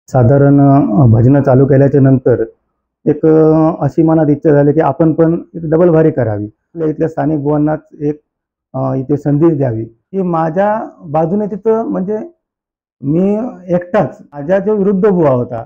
साधारण भजनं चालू केल्याच्या नंतर एक अशी मनात इच्छा झाली की आपण पण एक डबल वारी करावी. आपल्या इथल्या स्थानिक बुवांनाच एक इथे संधी द्यावी, की माझ्या बाजूने तिथं म्हणजे मी एकटाच माझ्या जो विरुद्ध बुवा होता,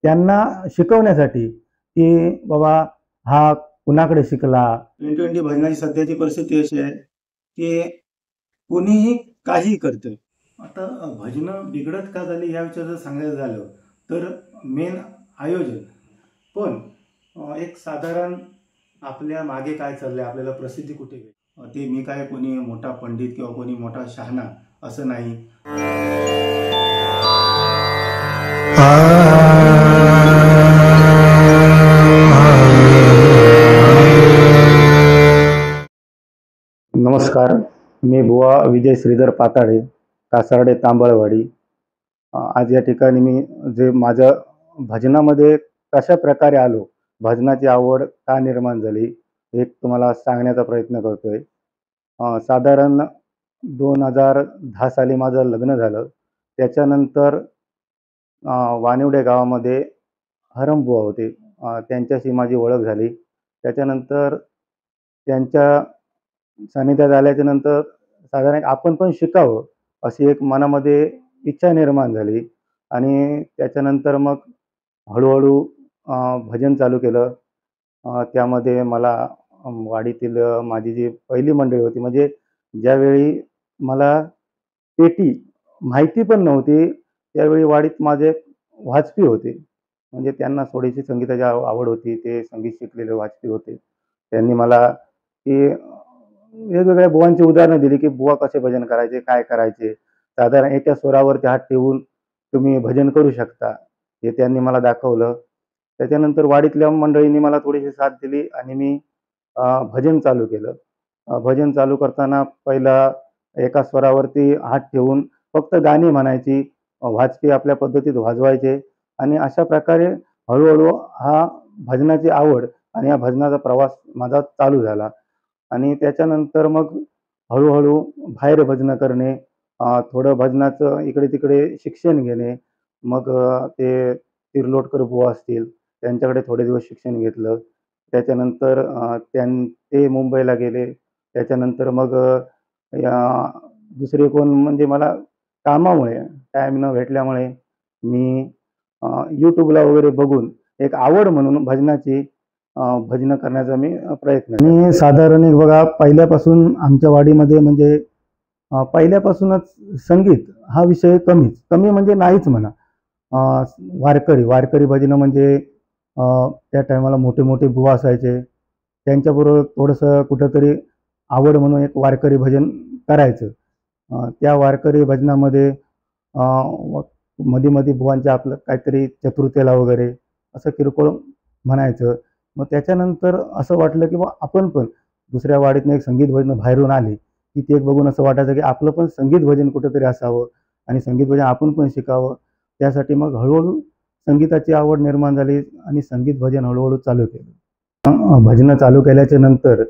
त्यांना शिकवण्यासाठी, की बाबा हा कुणाकडे शिकला. 2020 भजनाची सध्याची परिस्थिती अशी आहे, की कोणीही काहीही करतंय. आता भजनं बिघडत का झाली या विषयी जर सांगायचं झालं तर मेन आयोजन. पण एक साधारण आपल्या मागे काय चाललंय, आपल्याला प्रसिद्धी कुठे भेटेल, ते मी काय कोणी मोठा पंडित किंवा कोणी मोठा शहाणा असं नाही. नमस्कार, मी बुवा विजय श्रीधर पाताडे, कासार्डे तांबळवाडी. आज या ठिकाणी मी जे माझं भजनामध्ये कशा प्रकारे आलो, भजनाची आवड का निर्माण झाली, हे तुम्हाला सांगण्याचा प्रयत्न करतोय. साधारण 2010 साली माझं लग्न झालं. त्याच्यानंतर वानिवडे गावामध्ये हरमबुवा होते. त्यांच्याशी माझी ओळख झाली. त्याच्यानंतर त्यांच्या सानिध्यात आल्याच्या नंतर साधारण आपण पण शिकावं अशी एक मनामध्ये इच्छा निर्माण झाली आणि त्याच्यानंतर मग हळूहळू भजन चालू केलं. त्यामध्ये मला वाडीतील माझी जी पहिली मंडळी होती, म्हणजे ज्यावेळी मला पेटी माहिती पण नव्हती, त्यावेळी वाडीत माझे वाजपी होते. म्हणजे त्यांना थोडीशी संगीताची आवड होती. ते संगीत शिकलेले वाजपी होते. त्यांनी मला की वेगवेगळ्या बुवांची उदाहरणं दिली, की बुवा कसे भजन करायचे, काय करायचे. साधारण एका स्वरावरती हात ठेवून तुम्ही भजन करू शकता. हे त्यांनी मला दाखवलं. त्याच्यानंतर वाडीतल्या मंडळींनी मला थोडीशी साथ दिली आणि मी भजन चालू केलं. भजन चालू करताना पहिला एका स्वरावरती हात ठेवून फक्त गाणी म्हणायची. वाजपी आपल्या पद्धतीत वाजवायचे आणि अशा प्रकारे हळूहळू हा भजनाची आवड आणि या भजनाचा प्रवास माझा चालू झाला. आणि त्याच्यानंतर मग हळूहळू बाहेर भजनं करणे, थोडं भजनाचं इकडे-तिकडे शिक्षण घेणे. मग ते तिर्लोटकर बुवा असतील, त्यांच्याकडे थोडे दिवस शिक्षण घेतलं. त्याच्यानंतर ते मुंबईला गेले. त्याच्यानंतर मग या दुसरे कोण म्हणजे मला कामामुळे टाईम न भेटल्यामुळे मी YouTubeला वगैरे बघून एक आवड म्हणून भजनाची भजनं करण्याचा मी प्रयत्न केला. आणि साधारण एक बघा पहिल्यापासून आमच्या वाडीमध्ये म्हणजे पहिल्यापासूनच संगीत हा विषय कमी म्हणजे नाहीच म्हणा. वारकरी भजनं म्हणजे त्या टायमाला मोठे बुवा असायचे. त्यांच्याबरोबर थोडंसं कुठंतरी आवड म्हणून एक वारकरी भजन करायचं. त्या वारकरी भजनामध्ये मध्ये बुवांच्या आपलं काहीतरी चतुर्थीला वगैरे असं किरकोळ म्हणायचं. मग त्याच्यानंतर असं वाटलं की आपण पण दुसऱ्या वाडीतनं एक संगीत भजनं बाहेरून आली, की ते एक बघून असं वाटायचं की आपलं पण संगीत भजन कुठेतरी असावं आणि संगीत भजन आपण पण शिकावं. त्यासाठी मग हळूहळू संगीताची आवड निर्माण झाली आणि संगीत भजन हळूहळू चालू केलं. भजनं चालू केल्याच्या नंतर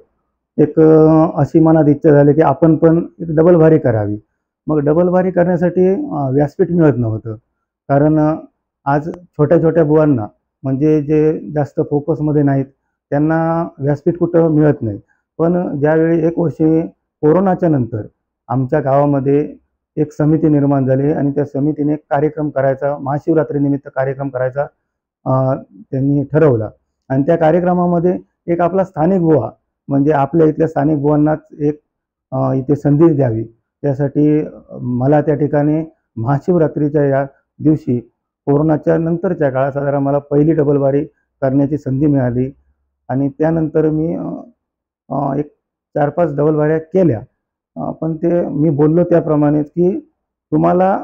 एक अशी मनात इच्छा झाली की आपण पण एक डबल वारी करावी. मग डबल वारी करण्यासाठी व्यासपीठ मिळत नव्हतं. कारण आज छोट्या बुवांना म्हणजे जे जास्त फोकसमध्ये नाहीत, त्यांना व्यासपीठ कुठं मिळत नाही. पण ज्यावेळी 1 वर्षी कोरोनाच्या नंतर आमच्या गावामध्ये एक समिती निर्माण झाली आणि त्या समितीने कार्यक्रम करायचा, महाशिवरात्रीनिमित्त कार्यक्रम करायचा त्यांनी ठरवला. आणि त्या कार्यक्रमामध्ये एक आपला स्थानिक बुवा म्हणजे आपल्या इथल्या स्थानिक बुवांनाच एक इथे संधी द्यावी. त्यासाठी मला त्या ठिकाणी महाशिवरात्रीच्या या दिवशी कोरोनाच्या नंतरच्या काळात साधारण मला पहिली डबल वारी करण्याची संधी मिळाली आणि त्यानंतर मी एक 4-5 डबल वाऱ्या केल्या. पण ते मी बोललो त्याप्रमाणेच की तुम्हाला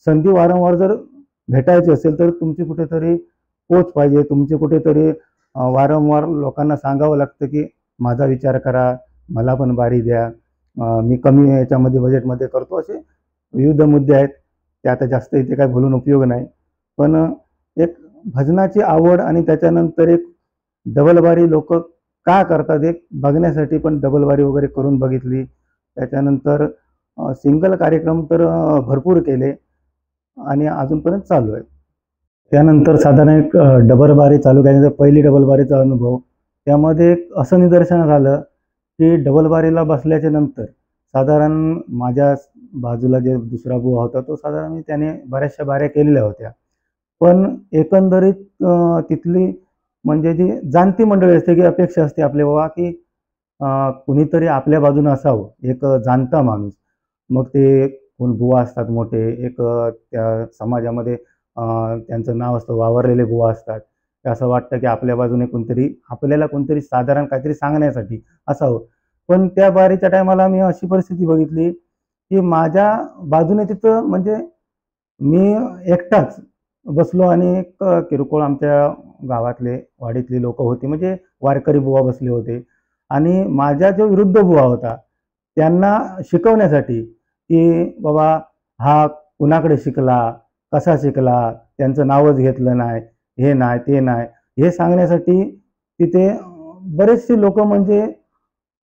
संधी वारंवार जर भेटायची असेल तर तुमची कुठेतरी पोच पाहिजे. तुमची कुठेतरी वारंवार लोकांना सांगावं लागतं की माझा विचार करा, मला पण बारी द्या, मी कमी याच्यामध्ये बजेटमध्ये करतो. असे विविध मुद्दे आहेत. ते आता जास्त इथे काही बोलून उपयोग नाही. पण एक भजनाची आवड आणि त्याच्यानंतर एक डबलबारी लोक का करतात एक बघण्यासाठी पण डबलबारी वगैरे करून बघितली. त्याच्यानंतर सिंगल कार्यक्रम तर भरपूर केले आणि अजूनपर्यंत चालू आहे. त्यानंतर साधारण एक डबल बारी चालू केल्यानंतर पहिली डबल बारीचा अनुभव, त्यामध्ये एक असं निदर्शनास आलं की डबल बारीला बसल्याच्या नंतर साधारण माझ्या बाजूला जे दुसरा बुवा होता तो साधारण त्याने बऱ्याचशा बाऱ्या केलेल्या होत्या, पण एकंदरीत तिथली म्हणजे जी जाणती मंडळी असते की अपेक्षा असते आपल्या बाबा की कुणीतरी आपल्या बाजूनं असावं, एक जाणता माणूस. मग ते कोण बुवा असतात मोठे, एक त्या समाजामध्ये त्यांचं नाव असतं, वावरलेले बुवा असतात. ते असं वाटतं की आपल्या बाजूने कोणतरी आपल्याला कोणतरी साधारण काहीतरी सांगण्यासाठी असावं. पण त्या बारीच्या टायमाला मी अशी परिस्थिती बघितली की माझ्या बाजूने तिथं म्हणजे मी एकटाच बसलो आणि एक किरकोळ आमच्या गावातले वाडीतली लोकं होती, म्हणजे वारकरी बुवा बसले होते आणि माझ्या जो विरुद्ध बुवा होता त्यांना शिकवण्यासाठी की बाबा हा कुणाकडे शिकला, कसा शिकला, त्यांचं नावच घेतलं नाही, हे नाही, ते नाही, हे सांगण्यासाठी तिथे बरेचसे लोकं म्हणजे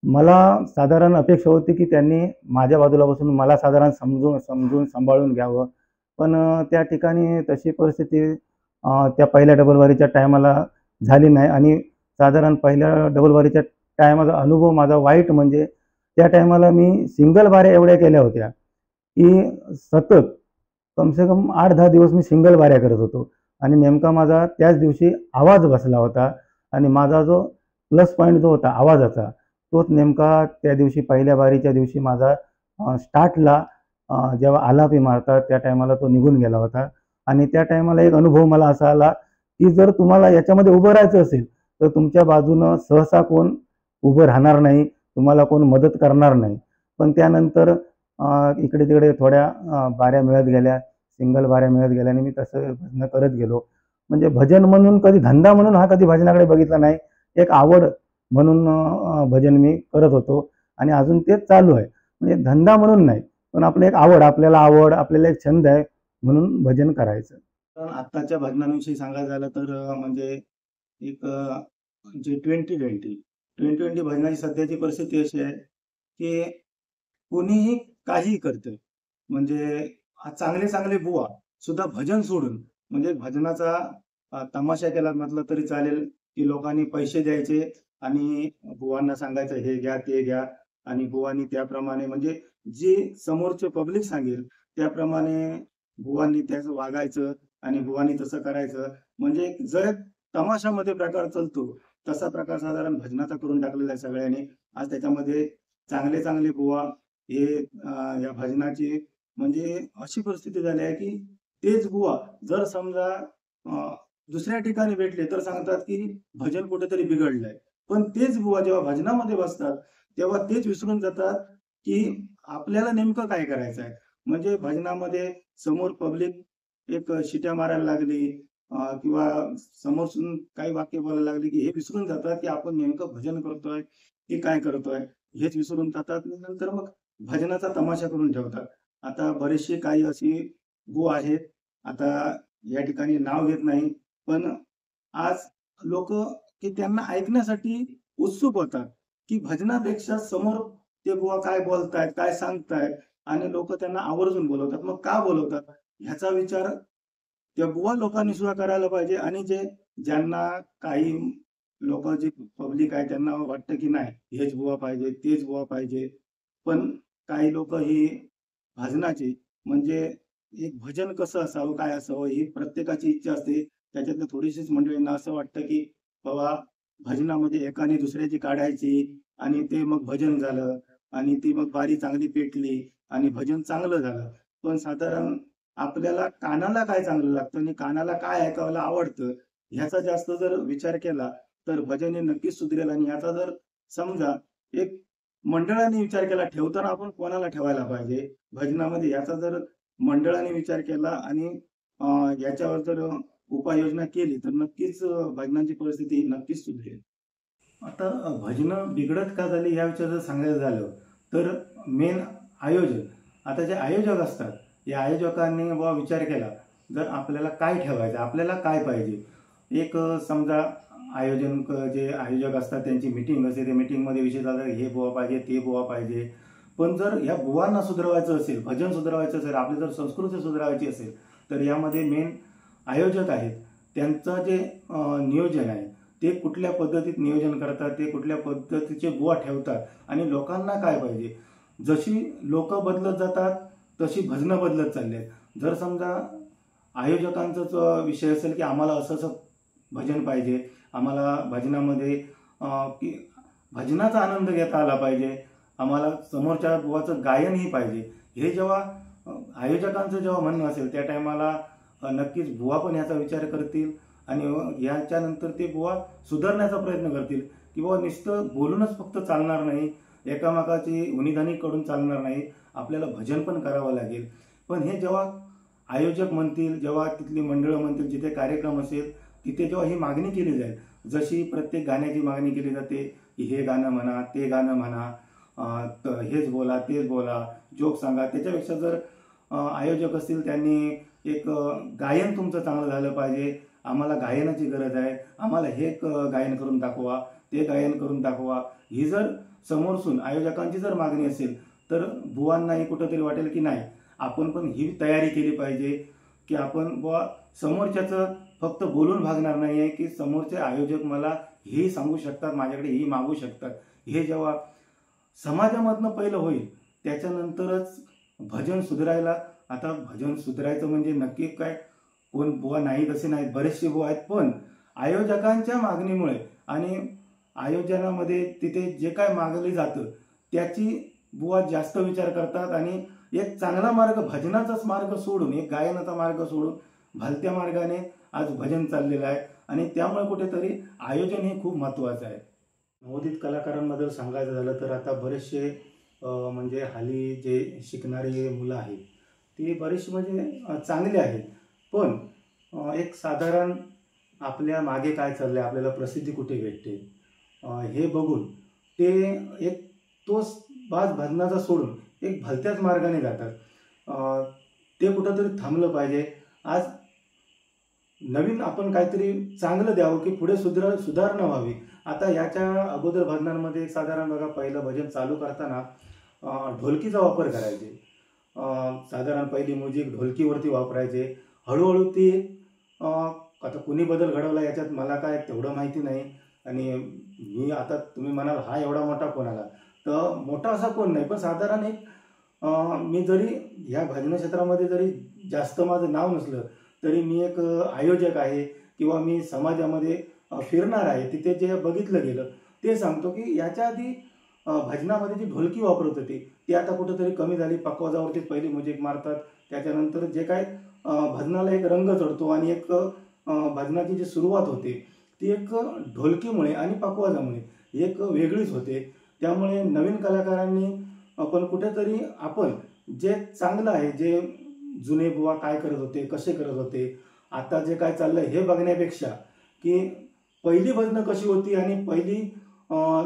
मला साधारण अपेक्षा होती की त्यांनी माझ्या बाजूला बसून मला साधारण समजून समजून सांभाळून घ्यावं. पण त्या ठिकाणी तशी परिस्थिती त्या पहिल्या डबल बारीच्या टायमाला झाली नाही आणि साधारण पहिल्या डबल बारीच्या टायमाचा अनुभव माझा वाईट म्हणजे त्या टायमाला मी सिंगल बाऱ्या एवढ्या केल्या होत्या की सतत कम से कम 8-10 दिवस मी सिंगल बाऱ्या करत होतो आणि नेमका माझा त्याच दिवशी आवाज बसला होता आणि माझा जो प्लस पॉईंट जो होता आवाजाचा, तोच नेमका त्या दिवशी पहिल्या बारीच्या दिवशी माझा स्टार्टला जेव्हा आलापी मारतात त्या टायमाला तो निघून गेला होता आणि त्या टायमाला एक अनुभव मला असा आला की जर तुम्हाला याच्यामध्ये उभं राहायचं असेल तर तुमच्या बाजूनं सहसा कोण उभं राहणार नाही, तुम्हाला कोण मदत करणार नाही. पण त्यानंतर इकडे तिकडे थोड्या बाऱ्या मिळत गेल्या, सिंगल बाऱ्या मिळत गेल्याने मी तसं भजनं करत गेलो. म्हणजे भजन म्हणून कधी धंदा म्हणून हा कधी भजनाकडे बघितला नाही. एक आवड म्हणून भजन मी करत होतो आणि अजून तेच चालू आहे. म्हणजे धंदा म्हणून नाही, पण आपली एक आवड, आपल्याला एक छंद आहे म्हणून भजन करायचं. तर आत्ताच्या भजनांविषयी सांगायचं झालं तर म्हणजे एक जे 2020 भजनाची सध्याची परिस्थिती अशी आहे की कोणीही काहीही करतंय. म्हणजे चांगले चांगले बुवा सुद्धा भजन सोडून म्हणजे भजनाचा तमाशा केला म्हटलं तरी चालेल की लोकांनी पैसे द्यायचे आणि बुवांना सांगायचं हे घ्या, ते घ्या आणि बुवांनी त्याप्रमाणे म्हणजे जे समोरचे पब्लिक सांगेल त्याप्रमाणे बुवांनी त्याचं वागायचं आणि बुवांनी तसं करायचं. म्हणजे जर तमाशामध्ये प्रकार चालतो तसा प्रकार साधारण भजनाचा करून टाकलेला आहे सगळ्यांनी. आज त्याच्यामध्ये चांगले चांगले बुवा हे या भजनाची म्हणजे अशी परिस्थिती झाली आहे की तेच बुवा जर समजा दुसऱ्या ठिकाणी भेटले तर सांगतात की भजन कुठेतरी बिघडलंय. पण तेच बुवा जेव्हा भजनामध्ये बसतात तेव्हा तेच विसरून जातात की आपल्याला नेमकं काय करायचं आहे. म्हणजे भजनामध्ये समोर पब्लिक एक शिट्या मारायला लागली किंवा समोरून काही वाक्य बोलायला लागली की हे विसरून जातात की आपण नेमकं भजन करतोय की काय करतोय हेच विसरून जातात. नंतर मग भजनाचा तमाशा करून ठेवतात. आता बरेचसे काही अशी बुवा आहेत, आता या ठिकाणी नाव घेत नाही, पण आज लोक की त्यांना ऐकण्यासाठी उत्सुक होतात की भजनापेक्षा समोर ते बुवा काय बोलतायत, काय सांगतायत आणि लोक त्यांना आवर्जून बोलवतात. मग का बोलवतात ह्याचा विचार त्या बुवा लोकांनी सुद्धा करायला पाहिजे आणि ज्यांना काही लोक जे पब्लिक आहे त्यांना वाटतं की नाही हेच बुवा पाहिजे, तेच बुवा पाहिजे. पण काही लोक ही भजनाची म्हणजे एक भजन कसं असावं, काय असावं ही प्रत्येकाची इच्छा असते. त्याच्यातल्या थोडीशीच मंडळींना असं वाटतं की बाबा भजनामध्ये एकाने दुसऱ्याची काढायची आणि ते मग भजन झालं आणि ती मग बारी चांगली पेटली आणि भजन चांगलं झालं. पण साधारण आपल्याला कानाला काय चांगलं लागतं आणि कानाला काय ऐकायला आवडतं ह्याचा जास्त जर विचार केला तर भजन हे नक्कीच सुधरेल. आणि ह्याचा जर समजा एक मंडळाने विचार केला ठेवताना आपण कोणाला ठेवायला पाहिजे भजनामध्ये याचा जर मंडळाने विचार केला आणि याच्यावर जर उपाययोजना केली तर नक्कीच भजनाची परिस्थिती नक्कीच सुधरेल. आता भजनं बिघडत का झाली या विषयी जर सांगायचं झालं तर मेन आयोजक, आता जे आयोजक असतात या आयोजकांनी विचार केला जर आपल्याला काय ठेवायचं, आपल्याला काय पाहिजे. एक समजा जे आयोजक असतात त्यांची मीटिंग असते, त्या मीटिंगमध्ये विषय झाला हे बुवा पाहिजे, ते बुवा पाहिजे. पण जर या बुवांना सुधारायचं असेल, भजन सुधारायचं असेल, आपली जर संस्कृती सुधारायची असेल तर यामध्ये मेन आयोजक आहेत त्यांचं जे नियोजन आहे ते कुठल्या पद्धतीत नियोजन करतात, ते कुठल्या पद्धतीचे बुवा ठेवतात आणि लोकांना काय पाहिजे. जशी लोक बदलत जातात तशी भजनं बदलत चालली आहेत. जर समजा आयोजकांचाच विषय असेल की आम्हाला असं असं भजन पाहिजे, आम्हाला भजनामध्ये की भजनाचा आनंद घेता आला पाहिजे, आम्हाला समोरच्या बुवाचं गायनही पाहिजे, हे जेव्हा आयोजकांचं जेव्हा म्हणणं असेल त्या टायमाला नक्कीच बुवा पण याचा विचार करतील आणि याच्यानंतर ते बुवा सुधारण्याचा प्रयत्न करतील की बुवा नुसतं बोलूनच फक्त चालणार नाही, एकामेकाची उणीधणी कडून चालणार नाही, आपल्याला भजन पण करावं लागेल. पण हे जेव्हा आयोजक म्हणतील, जेव्हा तिथली मंडळं म्हणतील, जिथे कार्यक्रम असेल तिथे जेव्हा ही मागणी केली जाईल, जशी प्रत्येक गाण्याची मागणी केली जाते की हे गाणं म्हणा, ते गाणं म्हणा, हेच बोला, तेच बोला, जोक सांगा, त्याच्यापेक्षा जर आयोजक असतील त्यांनी एक गायन तुमचं चांगलं झालं पाहिजे, आम्हाला गायनाची गरज आहे, आम्हाला हे गायन करून दाखवा, ते गायन करून दाखवा, ही जर समोरसून आयोजकांची जर मागणी असेल तर बुवांनाही कुठंतरी वाटेल की नाही, आपण पण ही तयारी केली पाहिजे की आपण बुवा समोरच्याचं फक्त बोलून भागणार नाही आहे, की समोरचे आयोजक मला हेही सांगू शकतात, माझ्याकडे ही मागू शकतात. हे जेव्हा समाजामधनं पहिलं होईल त्याच्यानंतरच भजन सुधारायला. आता भजन सुधारायचं म्हणजे नक्की काय, कोण बुवा नाहीत असे नाहीत, बरेचसे बुवा आहेत, पण आयोजकांच्या मागणीमुळे आणि आयोजनामध्ये तिथे जे काय मागले जातं त्याची बुवा जास्त विचार करतात आणि एक चांगला मार्ग, भजनाचाच मार्ग सोडून, एक गायनाचा मार्ग सोडून भलत्या मार्गाने आज भजन चाललेलं आहे आणि त्यामुळे कुठेतरी आयोजन हे खूप महत्त्वाचं आहे. नवोदित कलाकारांबद्दल सांगायचं झालं तर आता बरेचसे म्हणजे हल्ली जे शिकणारी मुलं आहेत ती बरीचशी म्हणजे चांगली आहेत, पण एक साधारण आपल्या मागे काय चाललं आहे, आपल्याला प्रसिद्धी कुठे भेटते हे बघून ते एक तोच बाज भजनाचा सोडून एक भलत्याच मार्गाने जातात. ते कुठंतरी थांबलं पाहिजे. आज नवीन आपण काहीतरी चांगलं द्यावं की पुढे सुधारणा व्हावी. आता याच्या अगोदर भजनांमध्ये साधारण बघा, पहिलं भजन चालू करताना ढोलकीचा वापर करायचे. साधारण पहिली म्युझिक ढोलकीवरती वापरायचे. हळूहळू ती आता कुणी बदल घडवला याच्यात मला काय तेवढं माहिती नाही आणि मी आता तुम्ही म्हणाल हा एवढा मोठा कोण आला, तर मोठा असा कोण नाही, पण साधारण एक मी जरी ह्या भजन क्षेत्रामध्ये जरी जास्त माझं नाव नसलं तरी मी एक आयोजक आहे किंवा मी समाजामध्ये फिरणार आहे, तिथे जे बघितलं गेलं ते सांगतो की याच्या आधी भजनामध्ये जी ढोलकी वापरत होती ती आता कुठंतरी कमी झाली. पकवाजावरतीच पहिली म्युझिक मारतात, त्याच्यानंतर जे काय भजनाला एक रंग चढतो आणि एक भजनाची जी सुरुवात होते ती एक ढोलकीमुळे आणि पकवाजामुळे एक वेगळीच होते. त्यामुळे नवीन कलाकारांनी आपण कुठेतरी आपण जे चांगलं आहे, जे जुने बुवा काय करत होते, कसे करत होते, आता जे काय चाललंय हे बघण्यापेक्षा की पहिली भजनं कशी होती आणि पहिली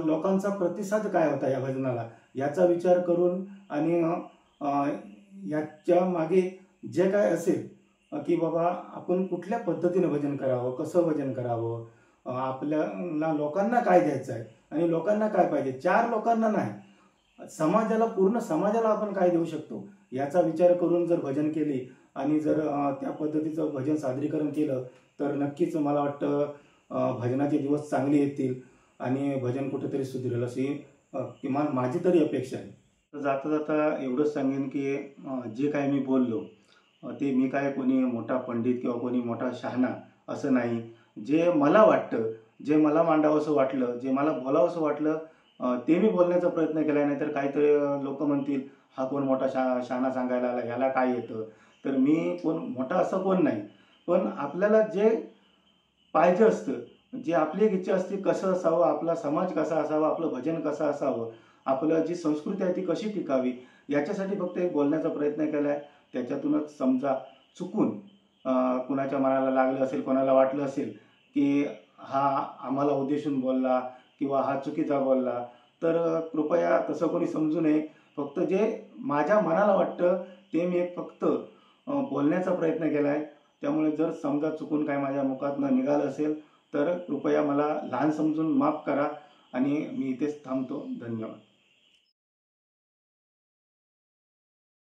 लोकांचा प्रतिसाद काय होता या भजनाला, याचा विचार करून आणि याच्या मागे जे काय असेल की बाबा आपण कुठल्या पद्धतीने भजन करावं, कसं भजन करावं, आपल्याला लोकांना काय द्यायचं आहे आणि लोकांना काय पाहिजे, चार लोकांना नाही, समाजाला, पूर्ण समाजाला आपण काय देऊ शकतो याचा विचार करून जर भजन केली आणि जर त्या पद्धतीचं भजन सादरीकरण केलं तर नक्कीच मला वाटतं भजनाचे दिवस चांगले येतील आणि भजन कुठेतरी सुधरेल अशी किमान माझी तरी अपेक्षा आहे. तर जाता जाता एवढंच सांगेन की जे काय मी बोललो ते मी काय कोणी मोठा पंडित किंवा कोणी मोठा शहाणा असं नाही. जे मला वाटतं, जे मला मांडावंसं वाटलं, जे मला बोलावंसं वाटलं ते मी बोलण्याचा प्रयत्न केला. नाही तर काहीतरी लोक म्हणतील हा कोण मोठा शहाणा सांगायला आला, याला काय येतं. तर मी कोण मोठा असं कोण नाही, पण आपल्याला जे पाहिजे असतं, जे आपली एक इच्छा असते, कसं असावं, आपला समाज कसा असावा, आपलं भजन कसं असावं, आपलं जी संस्कृती आहे ती कशी टिकावी, याच्यासाठी फक्त एक बोलण्याचा प्रयत्न केला आहे. त्याच्यातूनच समजा चुकून कुणाच्या मनाला लागलं असेल, कोणाला वाटलं असेल की हा आम्हाला उद्देशून बोलला किंवा हा चुकीचा बोलला, तर कृपया तसं कोणी समजू नये. फक्त जे माझ्या मनाला वाटतं ते मी एक फक्त बोलण्याचा प्रयत्न केला आहे. त्यामुळे जर समजा चुकून काय माझ्या मुखातनं निघालं असेल तर कृपया मला लहान समजून माफ करा आणि मी इथेच थांबतो. धन्यवाद.